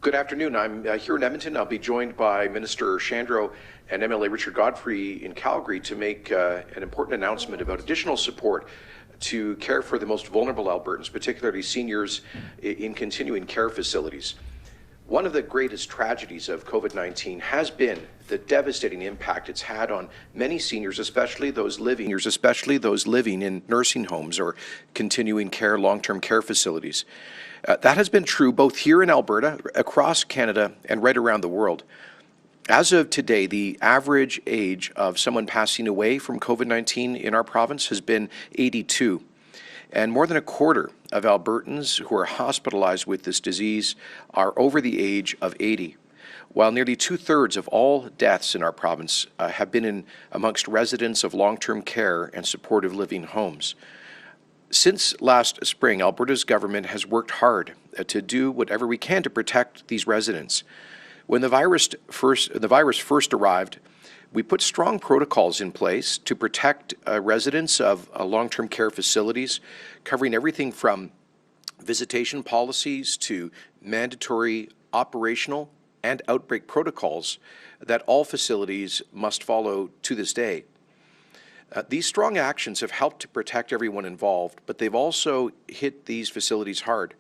Good afternoon. I'm here in Edmonton. I'll be joined by Minister Shandro and MLA Richard Godfrey in Calgary to make an important announcement about additional support to care for the most vulnerable Albertans, particularly seniors in continuing care facilities. One of the greatest tragedies of COVID-19 has been the devastating impact it's had on many seniors, especially those living in nursing homes or continuing care, long-term care facilities. That has been true both here in Alberta, across Canada, and right around the world. As of today, the average age of someone passing away from COVID-19 in our province has been 82. And more than a quarter of Albertans who are hospitalized with this disease are over the age of 80, while nearly 2/3 of all deaths in our province have been amongst residents of long-term care and supportive living homes. Since last spring, Alberta's government has worked hard to do whatever we can to protect these residents. When the virus first arrived, we put strong protocols in place to protect residents of long-term care facilities, covering everything from visitation policies to mandatory operational and outbreak protocols that all facilities must follow to this day. These strong actions have helped to protect everyone involved, but they've also hit these facilities hard.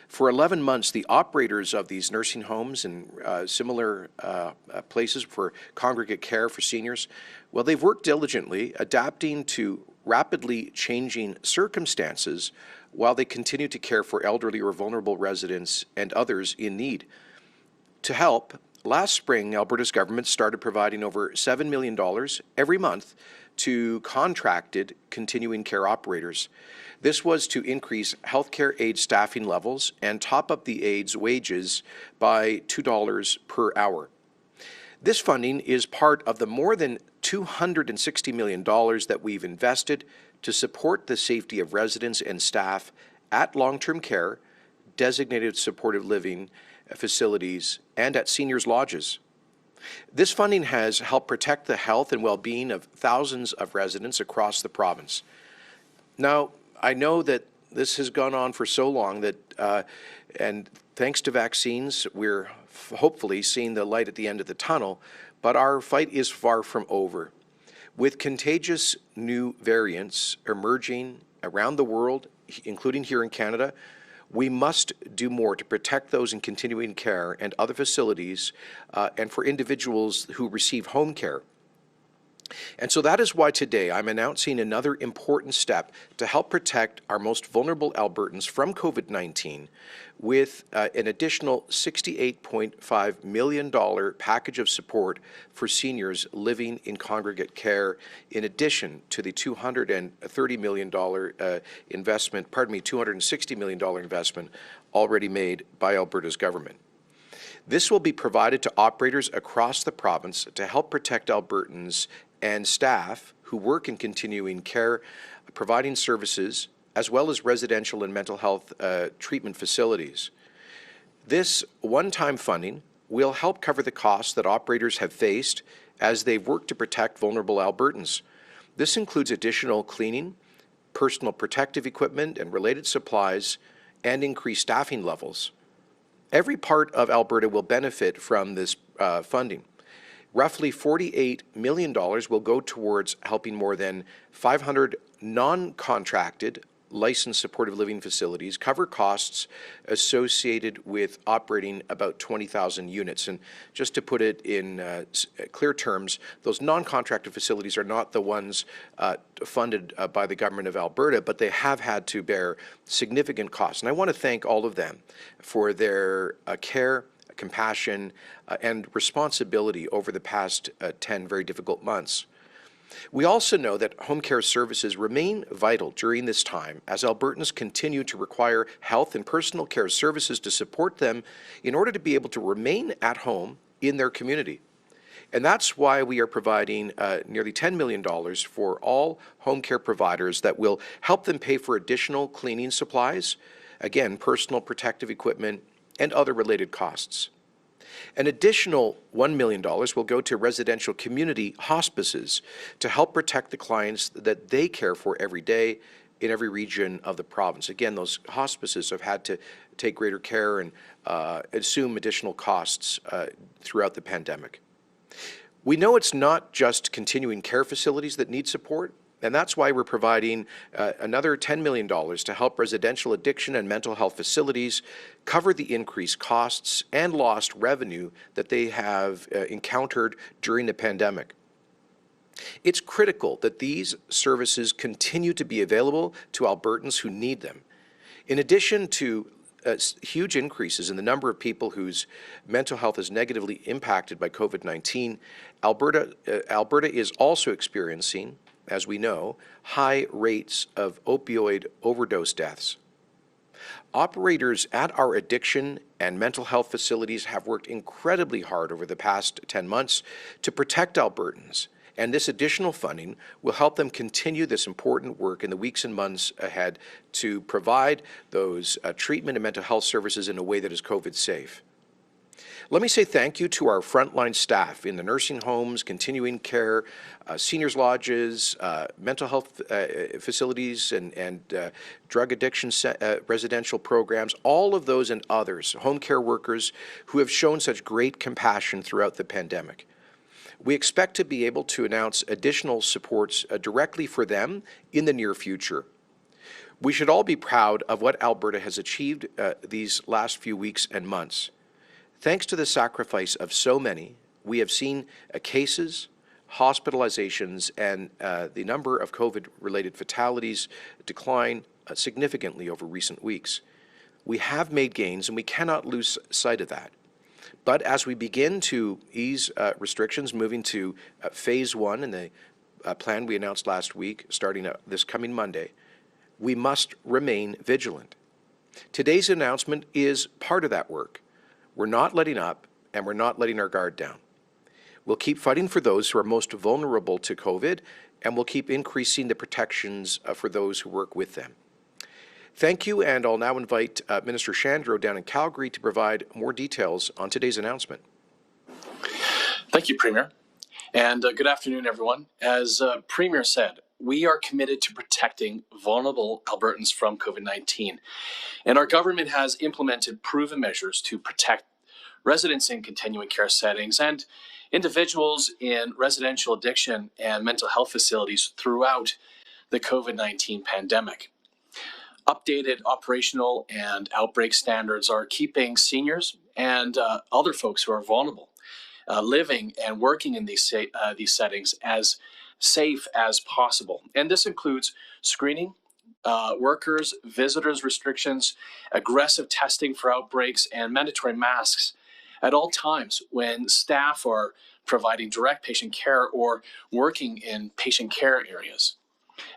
For 11 months, the operators of these nursing homes and similar places for congregate care for seniors, well, they've worked diligently, adapting to rapidly changing circumstances while they continue to care for elderly or vulnerable residents and others in need. To help, last spring, Alberta's government started providing over $7 million every month to contracted continuing care operators. This was to increase healthcare aid staffing levels and top up the aides' wages by $2 per hour. This funding is part of the more than $260 million that we've invested to support the safety of residents and staff at long-term care, designated supportive living facilities, and at seniors' lodges. This funding has helped protect the health and well-being of thousands of residents across the province. Now, I know that this has gone on for so long that, and thanks to vaccines, we're hopefully seeing the light at the end of the tunnel, but our fight is far from over. With contagious new variants emerging around the world, including here in Canada, we must do more to protect those in continuing care and other facilities and for individuals who receive home care. And so that is why today I'm announcing another important step to help protect our most vulnerable Albertans from COVID-19 with an additional $68.5 million package of support for seniors living in congregate care, in addition to the $260 million investment already made by Alberta's government. This will be provided to operators across the province to help protect Albertans and staff who work in continuing care, providing services, as well as residential and mental health treatment facilities. This one-time funding will help cover the costs that operators have faced as they've worked to protect vulnerable Albertans. This includes additional cleaning, personal protective equipment and related supplies, and increased staffing levels. Every part of Alberta will benefit from this funding. Roughly $48 million will go towards helping more than 500 non-contracted licensed supportive living facilities cover costs associated with operating about 20,000 units. And just to put it in clear terms, those non-contracted facilities are not the ones funded by the government of Alberta, but they have had to bear significant costs. And I want to thank all of them for their care, compassion, and responsibility over the past 10 very difficult months. We also know that home care services remain vital during this time as Albertans continue to require health and personal care services to support them in order to be able to remain at home in their community. And that's why we are providing nearly $10 million for all home care providers that will help them pay for additional cleaning supplies, again, personal protective equipment, and other related costs. An additional $1 million will go to residential community hospices to help protect the clients that they care for every day in every region of the province. Again, those hospices have had to take greater care and assume additional costs throughout the pandemic. We know it's not just continuing care facilities that need support, and that's why we're providing another $10 million to help residential addiction and mental health facilities cover the increased costs and lost revenue that they have encountered during the pandemic. It's critical that these services continue to be available to Albertans who need them. In addition to huge increases in the number of people whose mental health is negatively impacted by COVID-19, Alberta is also experiencing, as we know, high rates of opioid overdose deaths. Operators at our addiction and mental health facilities have worked incredibly hard over the past 10 months to protect Albertans, and this additional funding will help them continue this important work in the weeks and months ahead to provide those treatment and mental health services in a way that is COVID safe. Let me say thank you to our frontline staff in the nursing homes, continuing care, seniors lodges, mental health facilities, and drug addiction residential programs, all of those and others, home care workers who have shown such great compassion throughout the pandemic. We expect to be able to announce additional supports directly for them in the near future. We should all be proud of what Alberta has achieved these last few weeks and months. Thanks to the sacrifice of so many, we have seen cases, hospitalizations, and the number of COVID-related fatalities decline significantly over recent weeks. We have made gains, and we cannot lose sight of that. But as we begin to ease restrictions, moving to phase 1 in the plan we announced last week, starting this coming Monday, we must remain vigilant. Today's announcement is part of that work. We're not letting up, and we're not letting our guard down. We'll keep fighting for those who are most vulnerable to COVID, and we'll keep increasing the protections for those who work with them. Thank you, and I'll now invite Minister Shandro down in Calgary to provide more details on today's announcement. Thank you, Premier, and good afternoon, everyone. As Premier said, we are committed to protecting vulnerable Albertans from COVID-19, and our government has implemented proven measures to protect residents in continuing care settings and individuals in residential addiction and mental health facilities throughout the COVID-19 pandemic. Updated operational and outbreak standards are keeping seniors and other folks who are vulnerable living and working in these settings as safe as possible. And this includes screening workers, visitors restrictions, aggressive testing for outbreaks, and mandatory masks at all times when staff are providing direct patient care or working in patient care areas.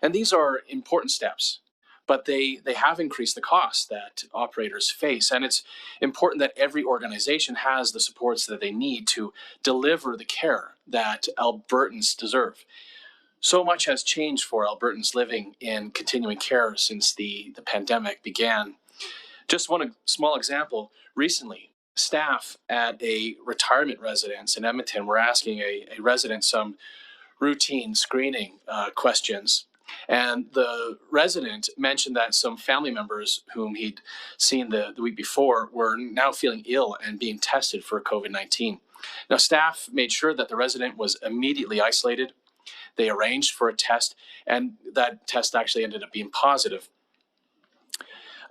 And these are important steps, but they have increased the costs that operators face. And it's important that every organization has the supports that they need to deliver the care that Albertans deserve. So much has changed for Albertans living in continuing care since the pandemic began. Just one small example, recently, staff at a retirement residence in Edmonton were asking a resident some routine screening questions. And the resident mentioned that some family members whom he'd seen the week before were now feeling ill and being tested for COVID-19. Now, staff made sure that the resident was immediately isolated. They arranged for a test, and that test actually ended up being positive.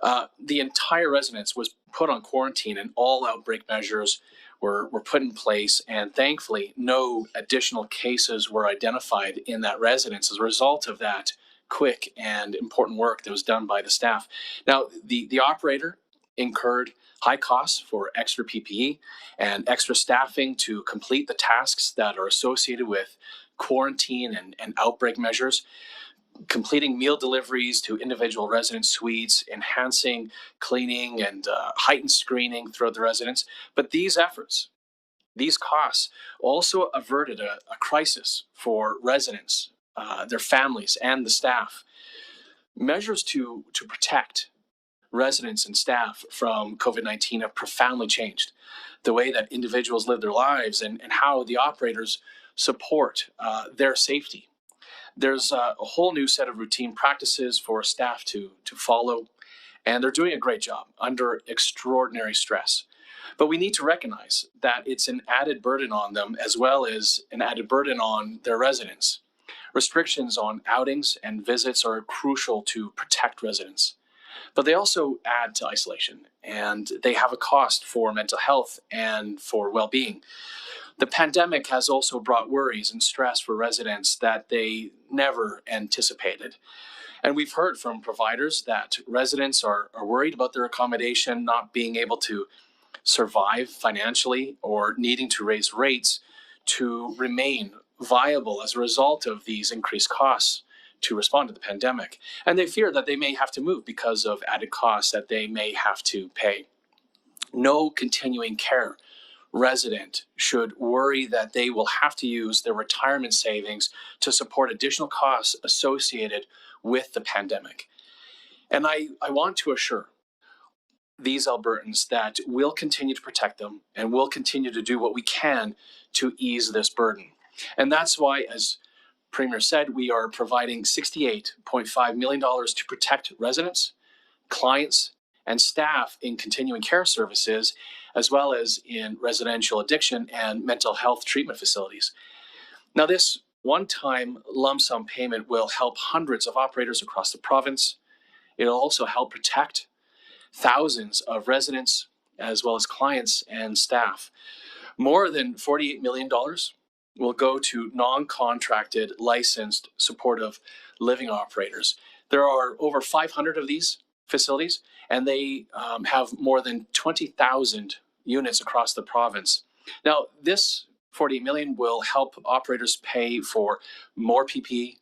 The entire residence was put on quarantine, and all outbreak measures were put in place, and thankfully no additional cases were identified in that residence as a result of that quick and important work that was done by the staff. Now, the operator incurred high costs for extra PPE and extra staffing to complete the tasks that are associated with quarantine and outbreak measures, completing meal deliveries to individual resident suites, enhancing cleaning and heightened screening throughout the residence. But these efforts, these costs, also averted a crisis for residents, their families, and the staff. Measures to protect residents and staff from COVID-19 have profoundly changed the way that individuals live their lives and how the operators support their safety. There's a whole new set of routine practices for staff to follow, and they're doing a great job under extraordinary stress. But we need to recognize that it's an added burden on them as well as an added burden on their residents. Restrictions on outings and visits are crucial to protect residents, but they also add to isolation, and they have a cost for mental health and for well-being. The pandemic has also brought worries and stress for residents that they never anticipated. And we've heard from providers that residents are worried about their accommodation not being able to survive financially or needing to raise rates to remain viable as a result of these increased costs to respond to the pandemic. And they fear that they may have to move because of added costs that they may have to pay. No continuing care resident should worry that they will have to use their retirement savings to support additional costs associated with the pandemic. And I want to assure these Albertans that we'll continue to protect them and we'll continue to do what we can to ease this burden. And that's why, as Premier said, we are providing $68.5 million to protect residents, clients, and staff in continuing care services, as well as in residential addiction and mental health treatment facilities. Now, this one-time lump sum payment will help hundreds of operators across the province. It'll also help protect thousands of residents, as well as clients and staff. More than $48 million will go to non-contracted, licensed, supportive living operators. There are over 500 of these facilities, and they have more than 20,000 units across the province. Now, this $48 million will help operators pay for more PPE,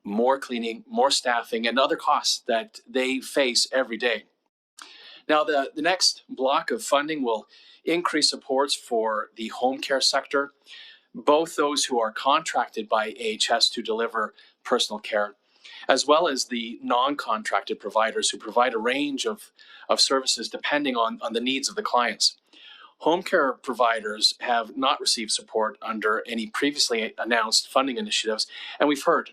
more cleaning, more staffing, and other costs that they face every day. Now, the next block of funding will increase supports for the home care sector, both those who are contracted by AHS to deliver personal care, as well as the non-contracted providers who provide a range of services depending on the needs of the clients. Home care providers have not received support under any previously announced funding initiatives, and we've heard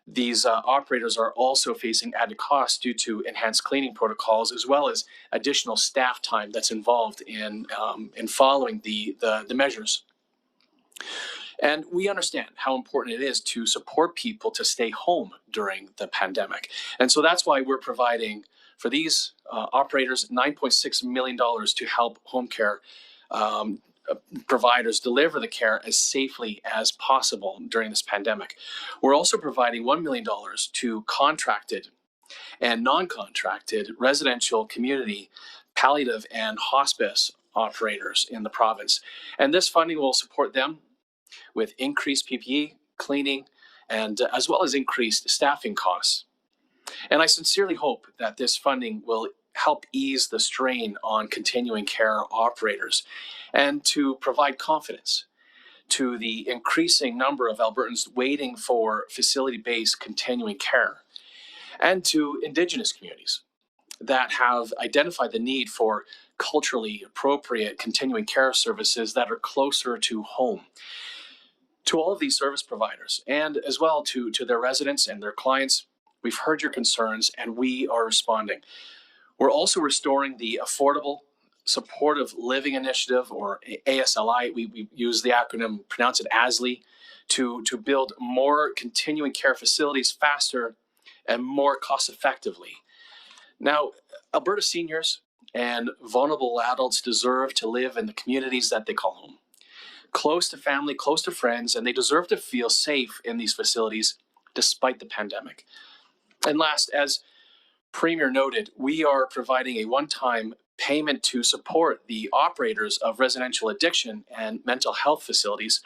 these operators are also facing added costs due to enhanced cleaning protocols, as well as additional staff time that's involved in following the measures. And we understand how important it is to support people to stay home during the pandemic. And so that's why we're providing for these operators $9.6 million to help home care providers deliver the care as safely as possible during this pandemic. We're also providing $1 million to contracted and non-contracted residential, community, palliative, and hospice operators in the province. And this funding will support them with increased PPE, cleaning, and as well as increased staffing costs. And I sincerely hope that this funding will help ease the strain on continuing care operators and to provide confidence to the increasing number of Albertans waiting for facility-based continuing care, and to Indigenous communities that have identified the need for culturally appropriate continuing care services that are closer to home. To all of these service providers, and as well to their residents and their clients, we've heard your concerns and we are responding. We're also restoring the Affordable Supportive Living Initiative, or ASLI. We use the acronym, pronounce it ASLI, to build more continuing care facilities faster and more cost effectively. Now, Alberta seniors and vulnerable adults deserve to live in the communities that they call home, close to family, close to friends, and they deserve to feel safe in these facilities despite the pandemic. And last, as Premier noted, we are providing a one-time payment to support the operators of residential addiction and mental health facilities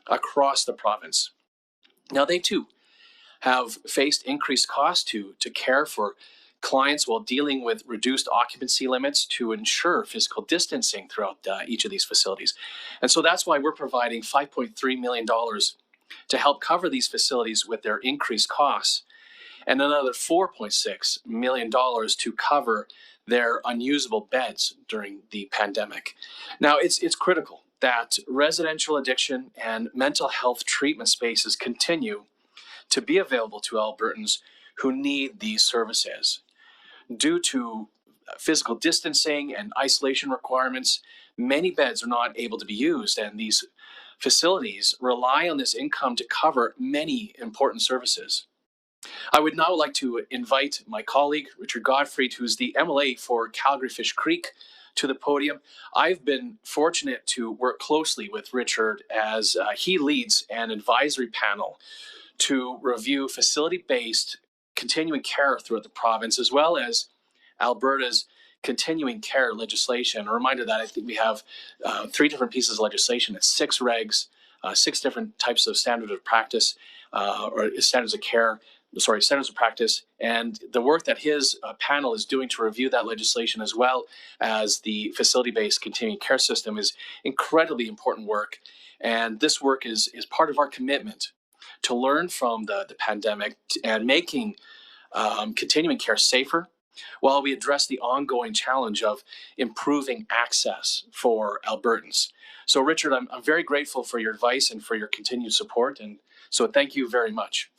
across the province. Now, they too have faced increased costs to care for clients while dealing with reduced occupancy limits to ensure physical distancing throughout each of these facilities. And so that's why we're providing $5.3 million to help cover these facilities with their increased costs, and another $4.6 million to cover their unusable beds during the pandemic. Now, it's critical that residential addiction and mental health treatment spaces continue to be available to Albertans who need these services. Due to physical distancing and isolation requirements, many beds are not able to be used, and these facilities rely on this income to cover many important services. I would now like to invite my colleague, Richard Gottfried, who's the MLA for Calgary Fish Creek, to the podium. I've been fortunate to work closely with Richard as he leads an advisory panel to review facility-based continuing care throughout the province, as well as Alberta's continuing care legislation. A reminder that I think we have 3 different pieces of legislation. It's 6 regs, 6 different types of standard of practice, or standards of practice, and the work that his panel is doing to review that legislation, as well as the facility-based continuing care system, is incredibly important work. And this work is part of our commitment to learn from the pandemic and making continuing care safer, while we address the ongoing challenge of improving access for Albertans. So, Richard, I'm very grateful for your advice and for your continued support, and so thank you very much.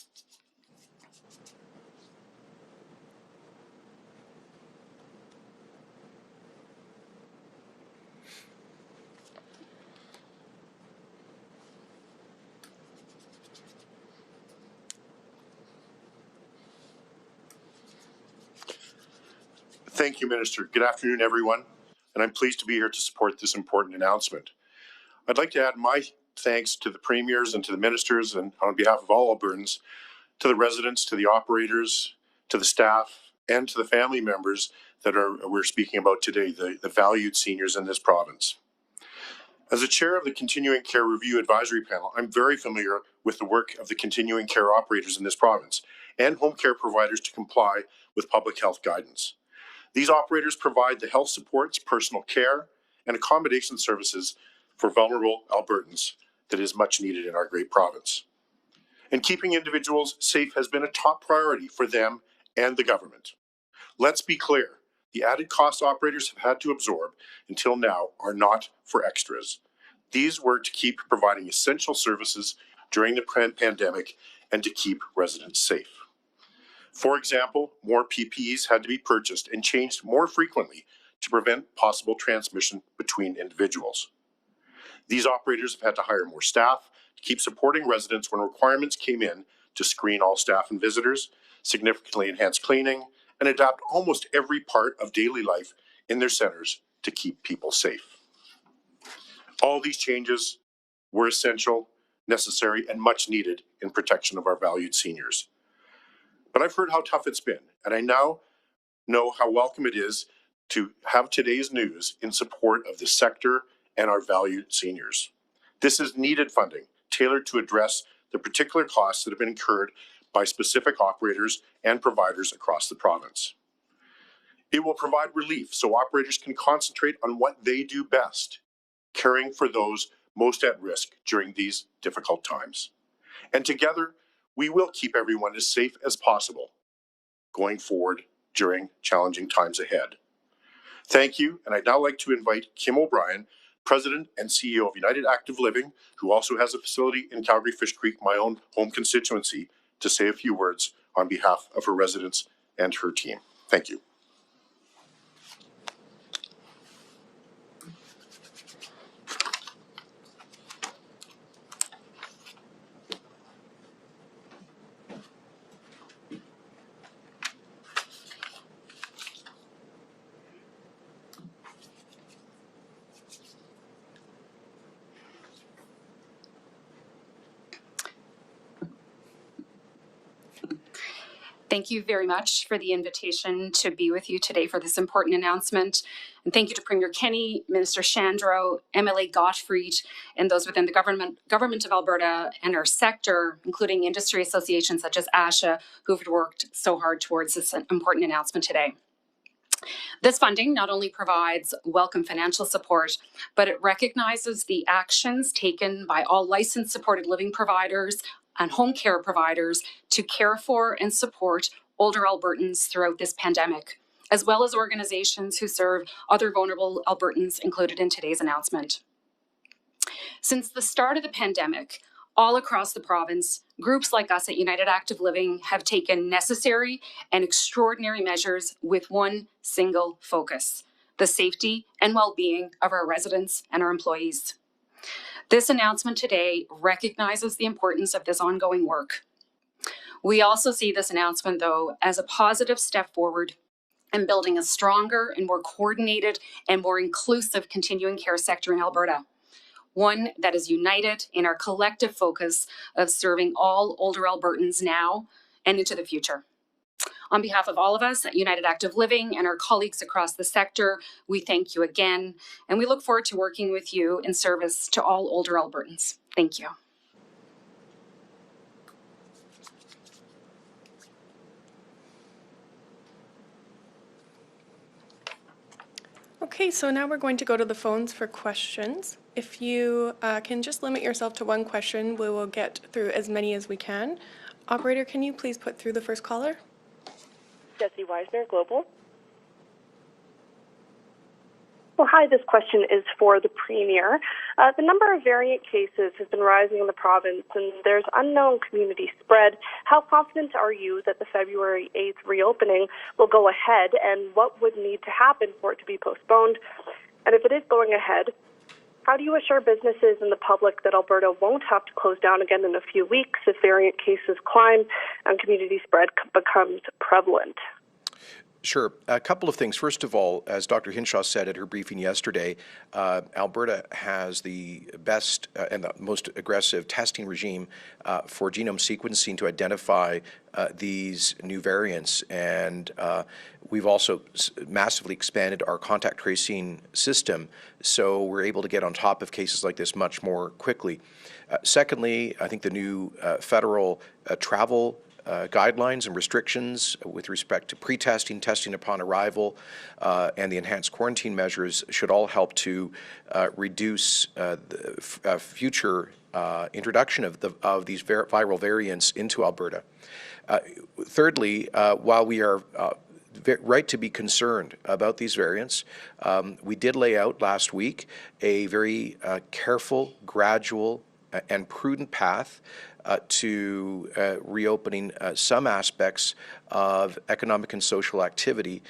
Thank you, Minister. Good afternoon, everyone, and I'm pleased to be here to support this important announcement. I'd like to add my thanks to the premiers and to the ministers, and on behalf of all Albertans, to the residents, to the operators, to the staff, and to the family members that we're speaking about today, the valued seniors in this province. As the chair of the Continuing Care Review Advisory Panel, I'm very familiar with the work of the continuing care operators in this province and home care providers to comply with public health guidance. These operators provide the health supports, personal care, and accommodation services for vulnerable Albertans that is much needed in our great province. And keeping individuals safe has been a top priority for them and the government. Let's be clear, the added costs operators have had to absorb until now are not for extras. These were to keep providing essential services during the pandemic and to keep residents safe. For example, more PPEs had to be purchased and changed more frequently to prevent possible transmission between individuals. These operators have had to hire more staff to keep supporting residents when requirements came in to screen all staff and visitors, significantly enhance cleaning, and adapt almost every part of daily life in their centers to keep people safe. All these changes were essential, necessary, and much needed in protection of our valued seniors. But I've heard how tough it's been, and I now know how welcome it is to have today's news in support of the sector and our valued seniors. This is needed funding, tailored to address the particular costs that have been incurred by specific operators and providers across the province. It will provide relief so operators can concentrate on what they do best, caring for those most at risk during these difficult times. And together, we will keep everyone as safe as possible going forward during challenging times ahead. Thank you, and I'd now like to invite Kim O'Brien, President and CEO of United Active Living, who also has a facility in Calgary Fish Creek, my own home constituency, to say a few words on behalf of her residents and her team. Thank you. Thank you very much for the invitation to be with you today for this important announcement. And thank you to Premier Kenney, Minister Shandro, MLA Gottfried, and those within the government of Alberta and our sector, including industry associations such as ASHA, who've worked so hard towards this important announcement today. This funding not only provides welcome financial support, but it recognizes the actions taken by all licensed supported living providers and home care providers to care for and support older Albertans throughout this pandemic, as well as organizations who serve other vulnerable Albertans included in today's announcement. Since the start of the pandemic, All across the province, groups like us at United Active Living have taken necessary and extraordinary measures with one single focus: the safety and well-being of our residents and our employees. This announcement today recognizes the importance of this ongoing work. We also see this announcement, though, as a positive step forward in building a stronger and more coordinated and more inclusive continuing care sector in Alberta. One that is united in our collective focus of serving all older Albertans now and into the future. On behalf of all of us at United Active Living and our colleagues across the sector, we thank you again, and we look forward to working with you in service to all older Albertans. Thank you. Okay, so now we're going to go to the phones for questions. If you can just limit yourself to one question, we will get through as many as we can. Operator, can you please put through the first caller? Jesse Weisner, Global. Well, hi, this question is for the Premier. The number of variant cases has been rising in the province, and there's unknown community spread. How confident are you that the February 8th reopening will go ahead, and what would need to happen for it to be postponed? And if it is going ahead, how do you assure businesses and the public that Alberta won't have to close down again in a few weeks if variant cases climb and community spread becomes prevalent? Sure. A couple of things. First of all, as Dr. Hinshaw said at her briefing yesterday, Alberta has the best and the most aggressive testing regime for genome sequencing to identify these new variants. And we've also massively expanded our contact tracing system, so we're able to get on top of cases like this much more quickly. Secondly, I think the new federal travel guidelines and restrictions with respect to pre-testing, testing upon arrival, and the enhanced quarantine measures should all help to reduce the future introduction of these viral variants into Alberta. Thirdly, while we are right to be concerned about these variants, we did lay out last week a very careful, gradual, and prudent path to reopening some aspects of economic and social activity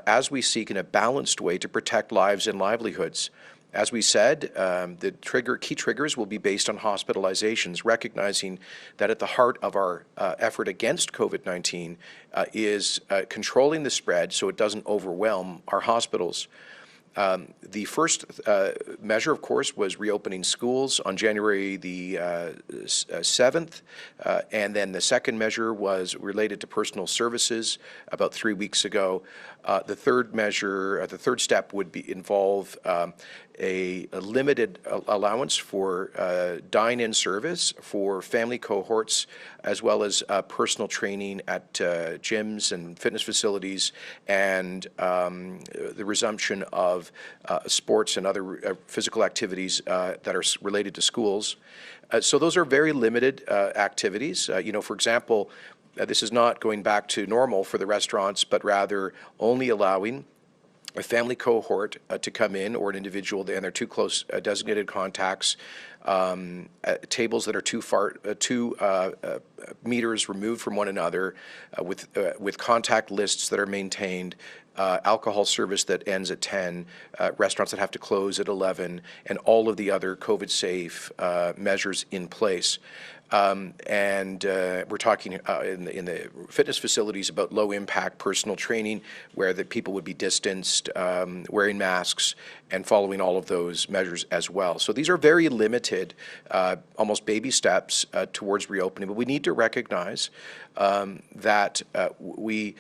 as we seek in a balanced way to protect lives and livelihoods. As we said, the key triggers will be based on hospitalizations, recognizing that at the heart of our effort against COVID-19 is controlling the spread so it doesn't overwhelm our hospitals. The first measure, of course, was reopening schools on January the 7th, and then the second measure was related to personal services about 3 weeks ago. The third measure, the third step would involve a limited allowance for dine-in service for family cohorts, as well as personal training at gyms and fitness facilities, and the resumption of sports and other physical activities that are related to schools. So those are very limited activities. For example, this is not going back to normal for the restaurants, but rather only allowing a family cohort to come in, or an individual and their two close designated contacts, tables that are 2 meters removed from one another, with contact lists that are maintained, alcohol service that ends at 10, restaurants that have to close at 11, and all of the other COVID-safe measures in place. And we're talking in the fitness facilities about low-impact personal training, where the people would be distanced, wearing masks, and following all of those measures as well. So these are very limited, almost baby steps towards reopening. But we need to recognize that we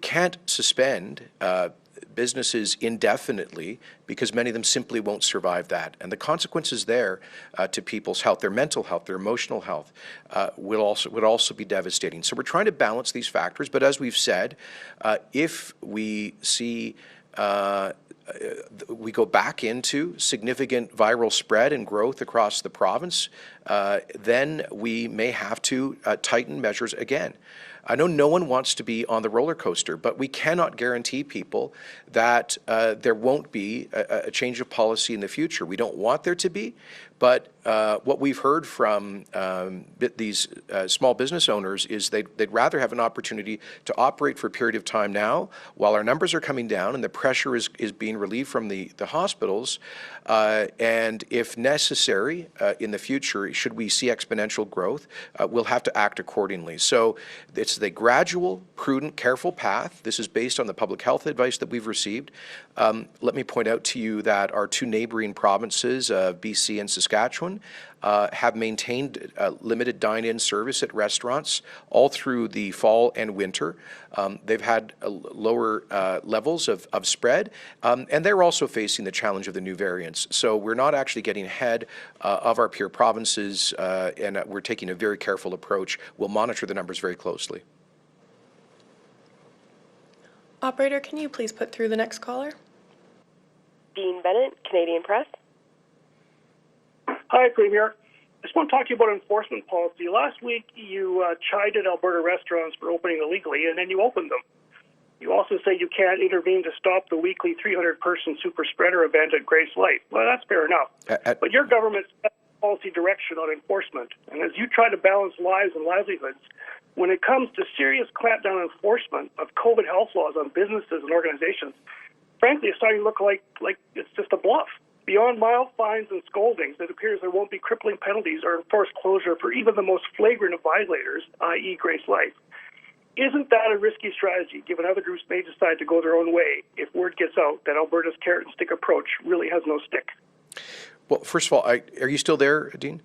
can't suspend businesses indefinitely, because many of them simply won't survive that. And the consequences there to people's health, their mental health, their emotional health, would also be devastating. So we're trying to balance these factors. But as we've said, if we see we go back into significant viral spread and growth across the province, then we may have to tighten measures again. I know no one wants to be on the roller coaster, but we cannot guarantee people that there won't be a change of policy in the future. We don't want there to be, but what we've heard from these small business owners is they'd rather have an opportunity to operate for a period of time now while our numbers are coming down and the pressure is being relieved from the hospitals. And if necessary, in the future, should we see exponential growth, we'll have to act accordingly. So it's the gradual, prudent, careful path. This is based on the public health advice that we've received. Let me point out to you that our two neighboring provinces, BC and Saskatchewan, have maintained limited dine-in service at restaurants all through the fall and winter. They've had lower levels of spread, and they're also facing the challenge of the new variants. So we're not actually getting ahead of our peer provinces, and we're taking a very careful approach. We'll monitor the numbers very closely. Operator, can you please put through the next caller? Dean Bennett, Canadian Press. Hi, Premier. I just want to talk to you about enforcement policy. Last week, you chided Alberta restaurants for opening illegally, and then you opened them. You also say you can't intervene to stop the weekly 300-person super spreader event at Grace Life. Well, that's fair enough. But your government set policy direction on enforcement, and as you try to balance lives and livelihoods, when it comes to serious clampdown enforcement of COVID health laws on businesses and organizations, frankly, it's starting to look like it's just a bluff. Beyond mild fines and scoldings, it appears there won't be crippling penalties or enforced closure for even the most flagrant of violators, i.e. Grace Life. Isn't that a risky strategy, given other groups may decide to go their own way if word gets out that Alberta's carrot and stick approach really has no stick? Well, first of all, are you still there, Dean?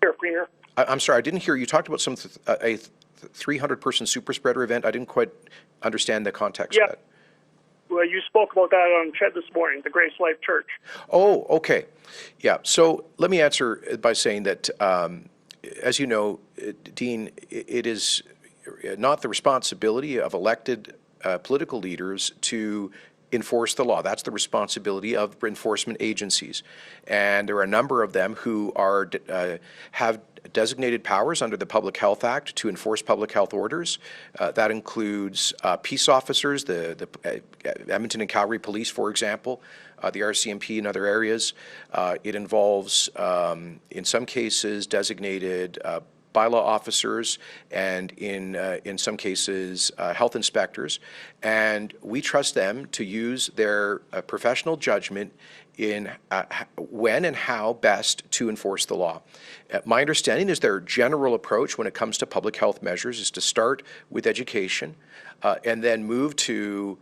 Here, Premier. I'm sorry, I didn't hear you talked about a 300-person super spreader event. I didn't quite understand the context of that. Well, you spoke about that on Ched this morning, the Grace Life Church. Oh, okay. Yeah, so let me answer by saying that, as you know, Dean, it is not the responsibility of elected political leaders to enforce the law. That's the responsibility of enforcement agencies. And there are a number of them who are have designated powers under the Public Health Act to enforce public health orders. That includes peace officers, the Edmonton and Calgary Police, for example, the RCMP in other areas. It involves, in some cases, designated bylaw officers, and in some cases health inspectors, and we trust them to use their professional judgment in when and how best to enforce the law. My understanding is their general approach when it comes to public health measures is to start with education and then move to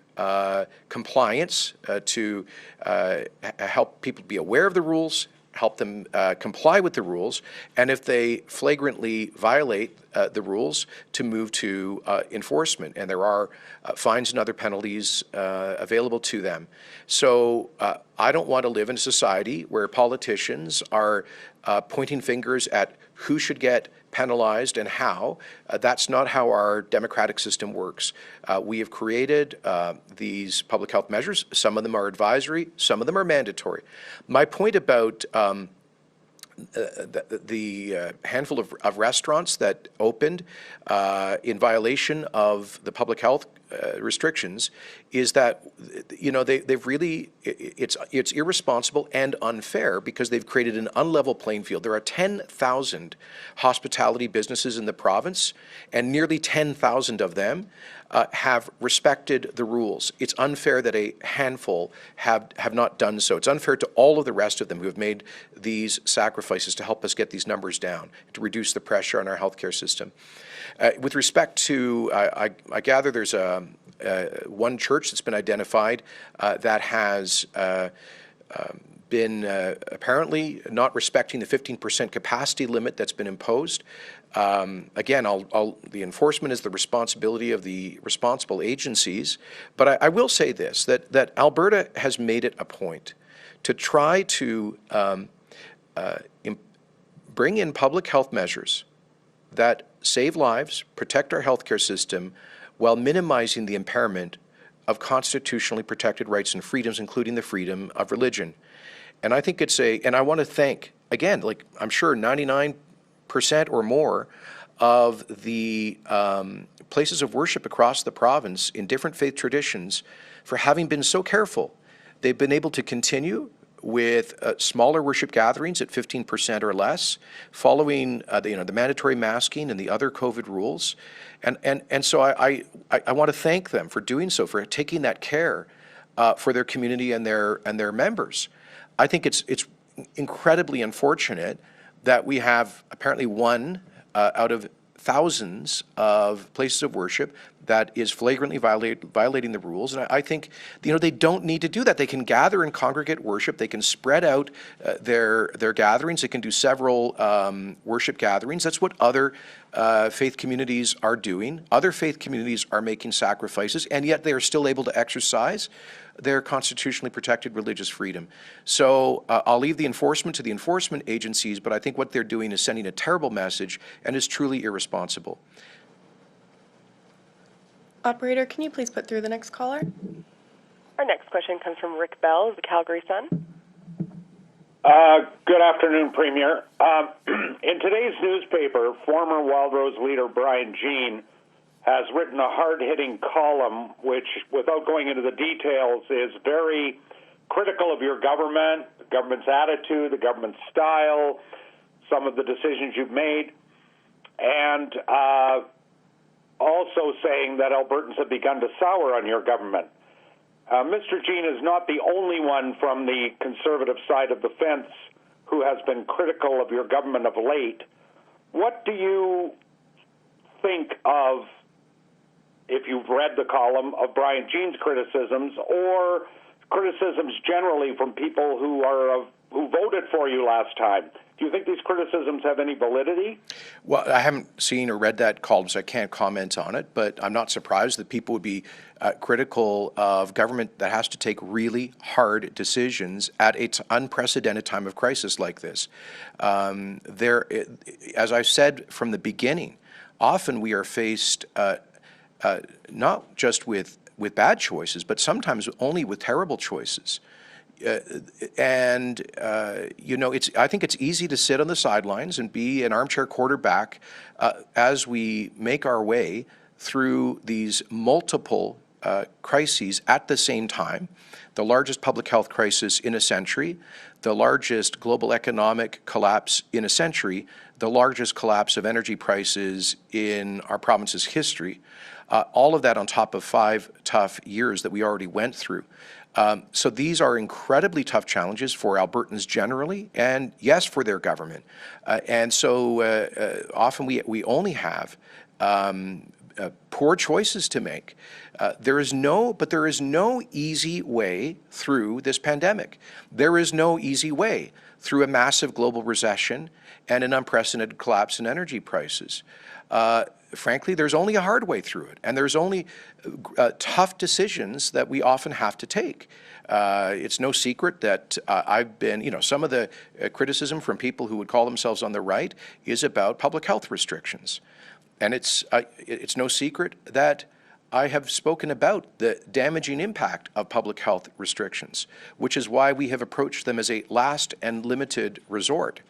compliance to help people be aware of the rules, help them comply with the rules, and if they flagrantly violate the rules, to move to enforcement. And there are fines and other penalties available to them. So I don't want to live in a society where politicians are pointing fingers at who should get penalized and how. That's not how our democratic system works. We have created these public health measures. Some of them are advisory, some of them are mandatory. My point about the handful of restaurants that opened in violation of the public health restrictions is that, you know, they've really, it's irresponsible and unfair because they've created an unlevel playing field. There are 10,000 hospitality businesses in the province, and nearly 10,000 of them have respected the rules. It's unfair that a handful have not done so. It's unfair to all of the rest of them who have made these sacrifices to help us get these numbers down, to reduce the pressure on our healthcare system. With respect to, I gather there's one church that's been identified that has been apparently not respecting the 15% capacity limit that's been imposed. Again, the enforcement is the responsibility of the responsible agencies, but I will say this, that Alberta has made it a point to try to bring in public health measures that save lives, protect our healthcare system, while minimizing the impairment of constitutionally protected rights and freedoms, including the freedom of religion. And I think and I want to thank, again, like I'm sure 99% or more of the places of worship across the province in different faith traditions for having been so careful. They've been able to continue with smaller worship gatherings at 15% or less, following the mandatory masking and the other COVID rules. And so I want to thank them for doing so, for taking that care for their community and their members. I think it's incredibly unfortunate that we have apparently one out of thousands of places of worship that is flagrantly violating the rules. And I think, they don't need to do that. They can gather in congregate worship. They can spread out their gatherings. They can do several worship gatherings. That's what other faith communities are doing. Other faith communities are making sacrifices, and yet they are still able to exercise their constitutionally protected religious freedom. So I'll leave the enforcement to the enforcement agencies, but I think what they're doing is sending a terrible message and is truly irresponsible. Operator, can you please put through the next caller? Our next question comes from Rick Bell of the Calgary Sun. Good afternoon, Premier. In today's newspaper, former Wildrose leader Brian Jean has written a hard-hitting column which, without going into the details, is very critical of your government, the government's attitude, the government's style, some of the decisions you've made, and also saying that Albertans have begun to sour on your government. Mr. Jean is not the only one from the conservative side of the fence who has been critical of your government of late. What do you think of, if you've read the column, of Brian Jean's criticisms or criticisms generally from people who voted for you last time? Do you think these criticisms have any validity? Well, I haven't seen or read that column, so I can't comment on it, but I'm not surprised that people would be critical of government that has to take really hard decisions at an unprecedented time of crisis like this. As I've said from the beginning, often we are faced not just with bad choices, but sometimes only with terrible choices. I think it's easy to sit on the sidelines and be an armchair quarterback as we make our way through these multiple crises at the same time. The largest public health crisis in a century, the largest global economic collapse in a century, the largest collapse of energy prices in our province's history. All of that on top of 5 tough years that we already went through. So these are incredibly tough challenges for Albertans generally, and yes, for their government. And so often we only have poor choices to make. There is no easy way through this pandemic. There is no easy way through a massive global recession and an unprecedented collapse in energy prices. Frankly, there's only a hard way through it, and there's only tough decisions that we often have to take. It's no secret that I've been, some of the criticism from people who would call themselves on the right is about public health restrictions. And it's no secret that I have spoken about the damaging impact of public health restrictions, which is why we have approached them as a last and limited resort.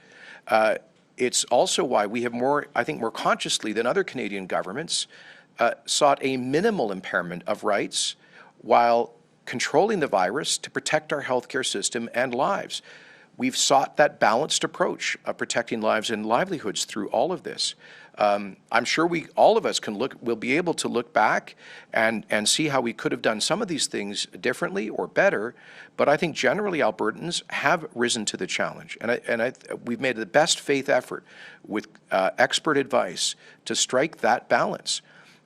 It's also why we have more consciously than other Canadian governments, sought a minimal impairment of rights while controlling the virus to protect our healthcare system and lives. We've sought that balanced approach of protecting lives and livelihoods through all of this. I'm sure all of us will be able to look back and see how we could have done some of these things differently or better, but I think generally Albertans have risen to the challenge, and we've made the best faith effort with expert advice to strike that balance.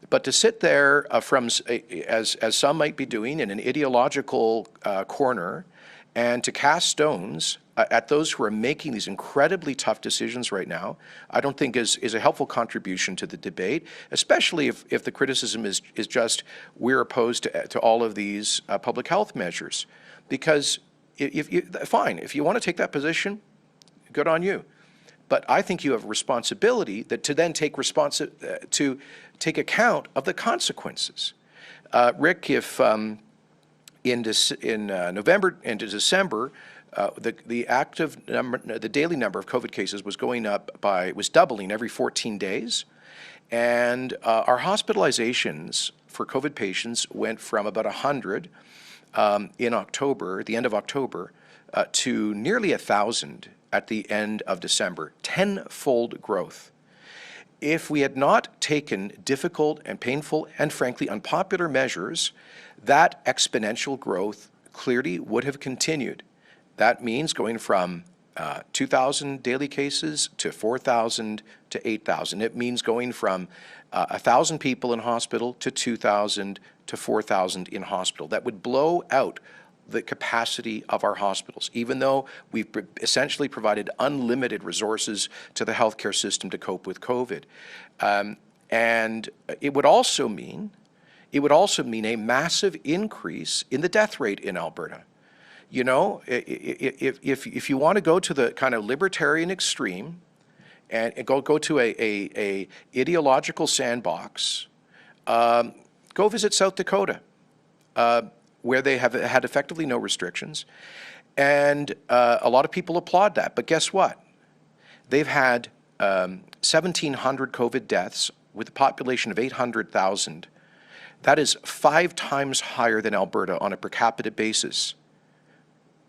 But to sit there as some might be doing in an ideological corner and to cast stones at those who are making these incredibly tough decisions right now, I don't think is a helpful contribution to the debate, especially if the criticism is just we're opposed to all of these public health measures. Because if you want to take that position, good on you. But I think you have a responsibility to then take account of the consequences. Rick, if in November into December, the active number, the daily number of COVID cases was doubling every 14 days. And our hospitalizations for COVID patients went from about 100 in October, the end of October, to nearly 1,000 at the end of December, 10-fold growth. If we had not taken difficult and painful and frankly unpopular measures, that exponential growth clearly would have continued. That means going from 2,000 daily cases to 4,000 to 8,000. It means going from 1,000 people in hospital to 2,000 to 4,000 in hospital. That would blow out the capacity of our hospitals, even though we've essentially provided unlimited resources to the healthcare system to cope with COVID. And it would also mean a massive increase in the death rate in Alberta. You know, if you want to go to the kind of libertarian extreme and go to a ideological sandbox, go visit South Dakota, where they have had effectively no restrictions. And a lot of people applaud that. But guess what? They've had 1,700 COVID deaths with a population of 800,000. That is 5 times higher than Alberta on a per capita basis.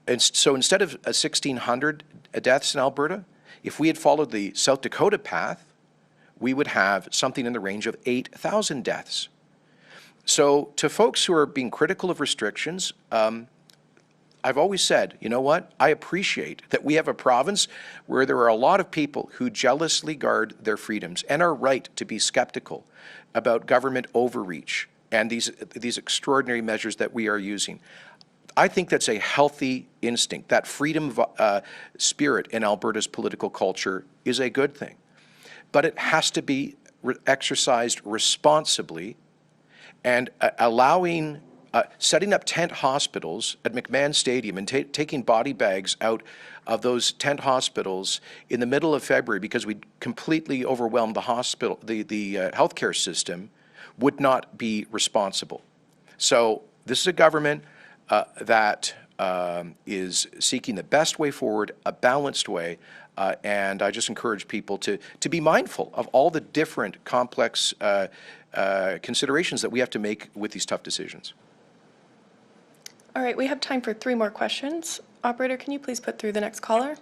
And so instead of 1,600 deaths in Alberta, if we had followed the South Dakota path, we would have something in the range of 8,000 deaths. So to folks who are being critical of restrictions, I've always said, you know what? I appreciate that we have a province where there are a lot of people who jealously guard their freedoms and are right to be skeptical about government overreach and these extraordinary measures that we are using. I think that's a healthy instinct. That freedom spirit in Alberta's political culture is a good thing. But it has to be exercised responsibly, and setting up tent hospitals at McMahon Stadium and taking body bags out of those tent hospitals in the middle of February because we completely overwhelmed the healthcare system would not be responsible. So this is a government that is seeking the best way forward, a balanced way, and I just encourage people to be mindful of all the different complex considerations that we have to make with these tough decisions. All right, we have time for 3 more questions. Operator, can you please put through the next caller?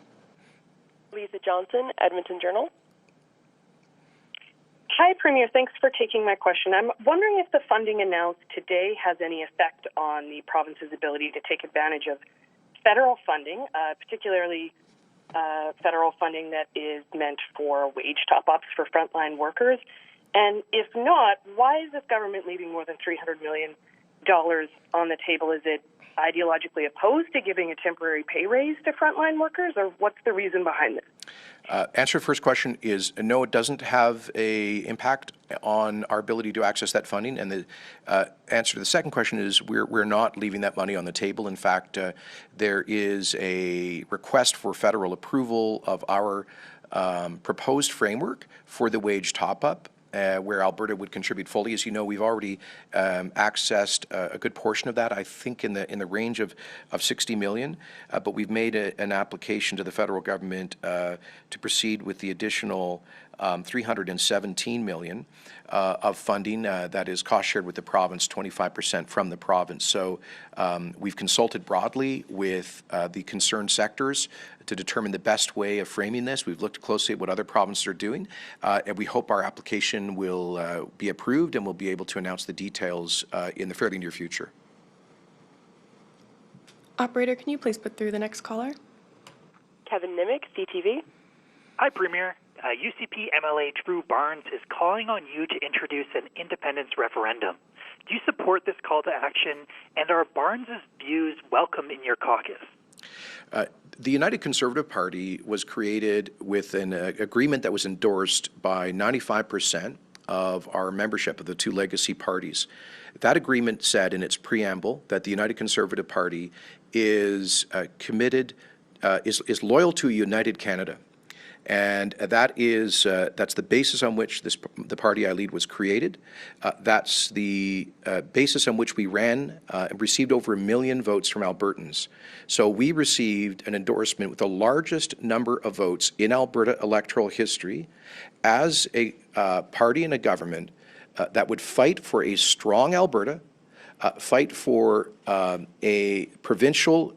Lisa Johnson, Edmonton Journal. Hi, Premier. Thanks for taking my question. I'm wondering if the funding announced today has any effect on the province's ability to take advantage of federal funding, particularly federal funding that is meant for wage top-ups for frontline workers. And if not, why is this government leaving more than $300 million on the table? Is it ideologically opposed to giving a temporary pay raise to frontline workers, or what's the reason behind this? Answer to the first question is no, it doesn't have an impact on our ability to access that funding. And the answer to the second question is we're not leaving that money on the table. In fact, there is a request for federal approval of our proposed framework for the wage top-up, where Alberta would contribute fully. As you know, we've already accessed a good portion of that, I think in the range of $60 million, but we've made an application to the federal government to proceed with the additional $317 million of funding that is cost shared with the province, 25% from the province. So we've consulted broadly with the concerned sectors to determine the best way of framing this. We've looked closely at what other provinces are doing, and we hope our application will be approved and we'll be able to announce the details in the fairly near future. Operator, can you please put through the next caller? Kevin Nimick, CTV. Hi, Premier. UCP MLA Drew Barnes is calling on you to introduce an independence referendum. Do you support this call to action, and are Barnes's views welcome in your caucus? The United Conservative Party was created with an agreement that was endorsed by 95% of our membership of the 2 legacy parties. That agreement said in its preamble that the United Conservative Party is committed, is loyal to a united Canada. And that's the basis on which the party I lead was created. That's the basis on which we ran and received over 1 million votes from Albertans. So we received an endorsement with the largest number of votes in Alberta electoral history as a party and a government that would fight for a strong Alberta, fight for a provincial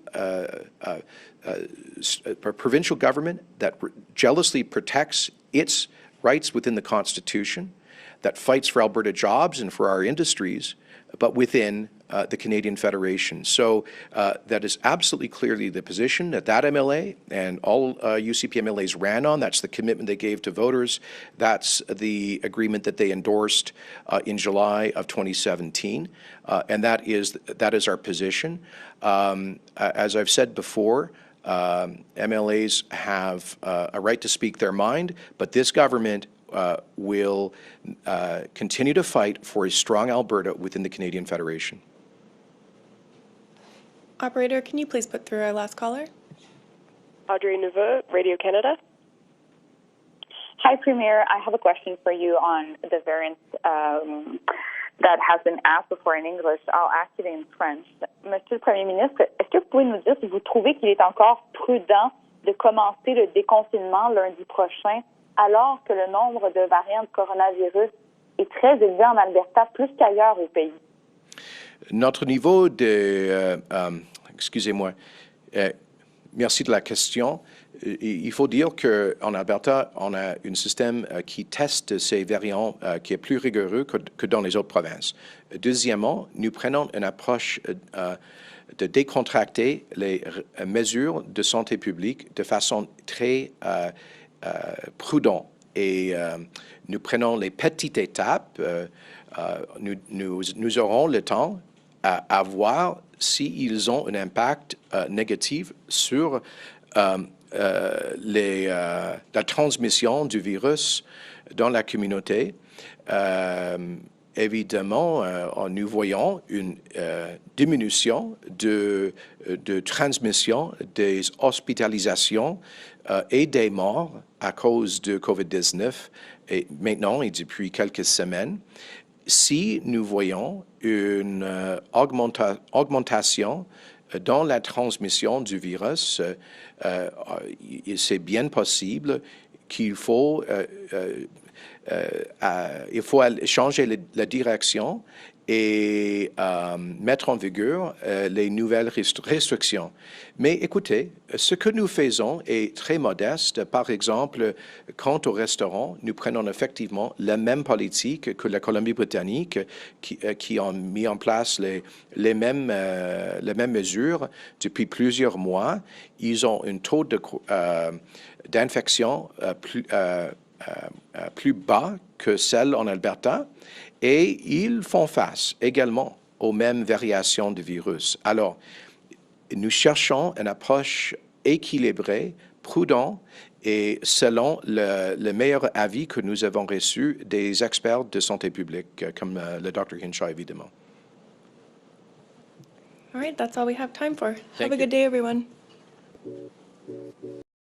government that jealously protects its rights within the Constitution, that fights for Alberta jobs and for our industries, but within the Canadian Federation. So that is absolutely clearly the position that MLA and all UCP MLAs ran on. That's the commitment they gave to voters. That's the agreement that they endorsed in July of 2017, and that is our position. As I've said before, MLAs have a right to speak their mind, but this government will continue to fight for a strong Alberta within the Canadian Federation. Operator, can you please put through our last caller? Audrey Nouveau, Radio Canada. Hi, Premier. I have a question for you on the variants that has been asked before in English. I'll ask it in French. Monsieur le Premier ministre, est-ce que vous pouvez nous dire si vous trouvez qu'il est encore prudent de commencer le déconfinement lundi prochain alors que le nombre de variants de coronavirus est très élevé en Alberta, plus qu'ailleurs au pays? Notre niveau de... excusez-moi. Merci de la question. Il faut dire qu'en Alberta, on a un système qui teste ces variants qui est plus rigoureux que dans les autres provinces. Deuxièmement, nous prenons une approche de décontracter les mesures de santé publique de façon très prudente. Et nous prenons les petites étapes. Nous aurons le temps à voir s'ils ont un impact négatif sur la transmission du virus dans la communauté. Évidemment, nous voyons une diminution de transmission des hospitalisations et des morts à cause de COVID-19 et maintenant et depuis quelques semaines. Si nous voyons une augmentation dans la transmission du virus, c'est bien possible qu'il faut changer la direction et mettre en vigueur les nouvelles restrictions. Mais écoutez, ce que nous faisons est très modeste. Par exemple, quant au restaurant, nous prenons effectivement la même politique que la Colombie-Britannique qui ont mis en place les mêmes mesures depuis plusieurs mois. Ils ont un taux d'infection plus bas que celle en Alberta. Et ils font face également aux mêmes variations du virus. Alors, nous cherchons une approche équilibrée, prudente et selon le meilleur avis que nous avons reçu des experts de santé publique, comme le Dr. Hinshaw, évidemment. All right, that's all we have time for. Have Thank a good day, everyone.